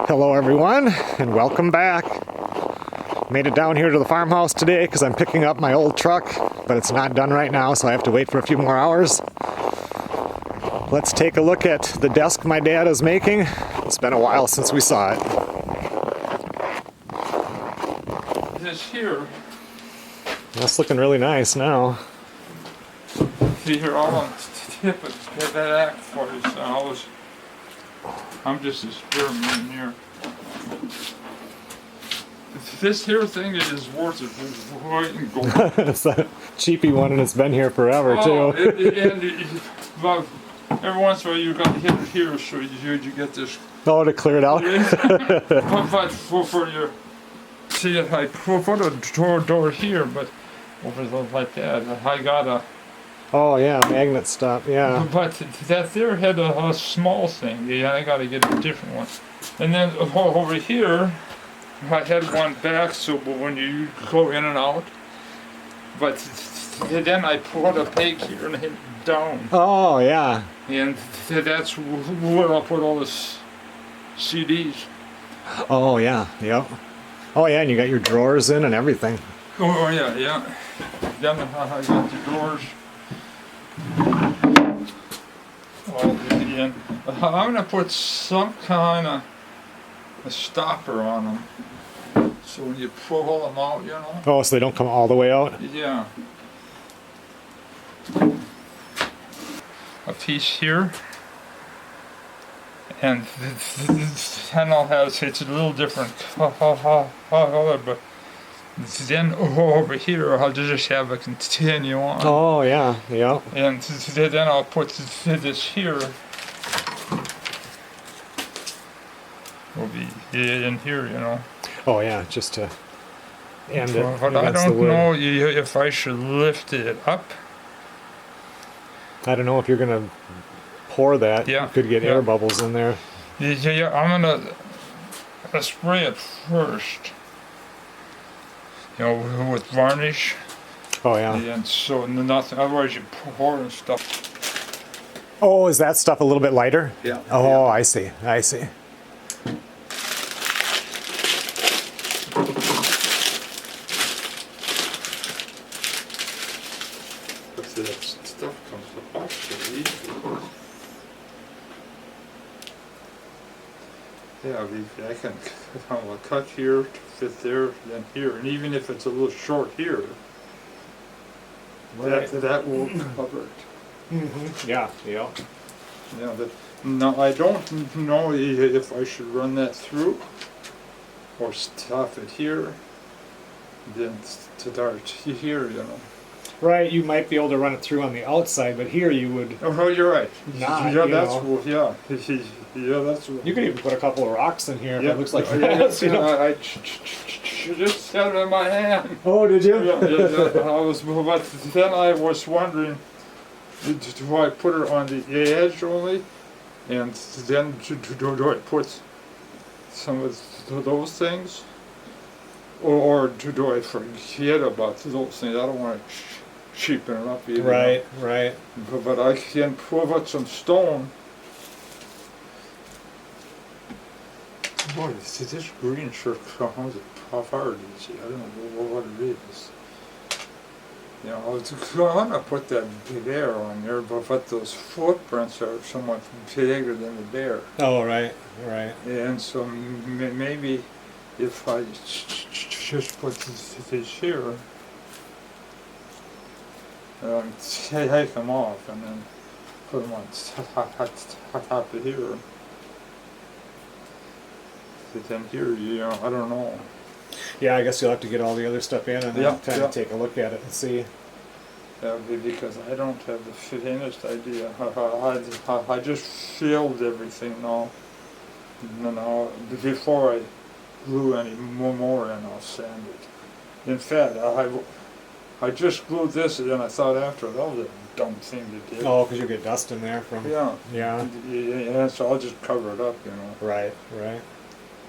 Hello everyone, and welcome back. Made it down here to the farmhouse today because I'm picking up my old truck, but it's not done right now, so I have to wait for a few more hours. Let's take a look at the desk my dad is making. It's been a while since we saw it. This here, That's looking really nice now. see here, all on tip of that act for you, so I'm just a spearman here. This here thing is worth its weight in gold. It's a cheapy one and it's been here forever too. Well, every once in a while you got to hit it here so you get this. Oh, to clear it out? But for your, see if I put a door here, but over like that, I got a. Oh yeah, magnet stop, yeah. But that there had a small thing. Yeah, I got to get a different one. And then over here, I had one back so when you go in and out. But then I put a peg here and hit it down. Oh yeah. And that's where I'll put all the CDs. Oh yeah, yep. Oh yeah, and you got your drawers in and everything. Oh yeah, yeah. Then I got the doors. And I'm gonna put some kind of a stopper on them, so when you pull them out, you know. Oh, so they don't come all the way out? Yeah. A piece here, and then I'll have it's a little different color, but. Then over here, I'll just have a continue on. Oh yeah, yeah. And then I'll put this here. Will be in here, you know. Oh yeah, just to end it. But I don't know if I should lift it up. I don't know if you're gonna pour that. Yeah. You could get air bubbles in there. Yeah, I'm gonna spray it first. You know, with varnish. Oh yeah. And so nothing. Otherwise, you pour and stuff. Oh, is that stuff a little bit lighter? Yeah. Oh, yeah. I see. I see. But that stuff comes off so easy. Yeah, I can cut here to fit there, then here, and even if it's a little short here, Right. that will cover it. Mm-hmm. Yeah, yeah. Yeah, now I don't know if I should run that through or stuff it here, then start here, you know. Right, you might be able to run it through on the outside, but here you would. Oh, you're right. Not, yeah, you that's know. yeah, yeah, that's. You could even put a couple of rocks in here if Yeah, it looks like yeah, that. You know? I just had it in my hand. Oh, did you? Yeah, I was, but then I was wondering, do I put it on the edge only, and then do I put some of those things, or do I forget about those things? I don't want to cheapen it up either. Right, right. But I can put some stone. Boy, see this green sure comes hard, you see. I don't know what it is. You know, I'm gonna put that bear on there, but those footprints are somewhat bigger than the bear. Oh, right, right. And so maybe if I just put this here, take them off and then put them on top of here. Then here, you know, I don't know. Yeah, I guess you'll have to get all the other stuff in and then kind of take a look at it and see. Yeah, because I don't have the faintest idea. I just filled everything now. Now, before I glue any more in, I'll sand it. In fact, I just glued this and then I thought after that was a dumb thing to do. Oh, because you'll get dust in there from. Yeah. Yeah. Yeah, so I'll just cover it up, you know. Right, right.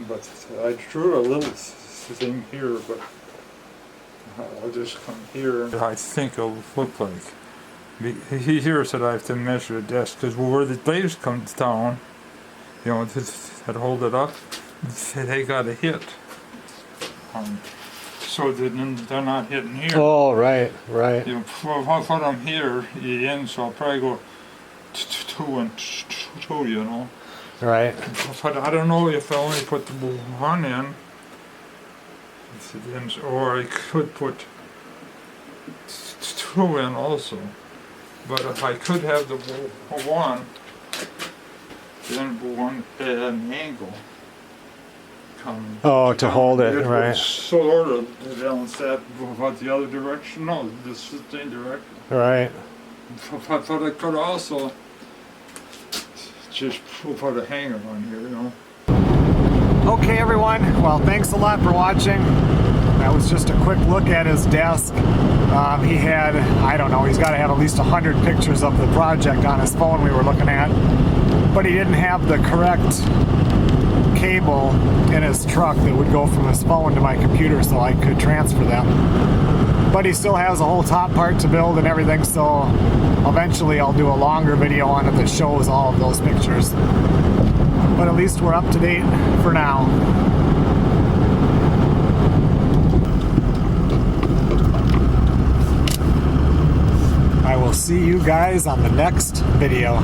But I drew a little thing here, but I'll just come here. I think it'll look like. Here said I have to measure the desk because where the blades come down, you know, that hold it up, they got a hit. So they're not hitting here. Oh, right, right. You know, put them here in, so I'll probably go 2 and 2, you know. Right. But I don't know if I only put the one in, or I could put 2 in also. But if I could have the one, then one at an angle. Oh, to hold it, right. Sort of balance that, but the other direction, no, this is the same direction. Right. But I could also just put a hanger on here, you know. Okay, everyone. Well, thanks a lot for watching. That was just a quick look at his desk. He had, I don't know, he's got to have at least 100 pictures of the project on his phone we were looking at. But he didn't have the correct cable in his truck that would go from his phone to my computer so I could transfer them. But he still has a whole top part to build and everything, so eventually I'll do a longer video on it that shows all of those pictures. But at least we're up to date for now. I will see you guys on the next video.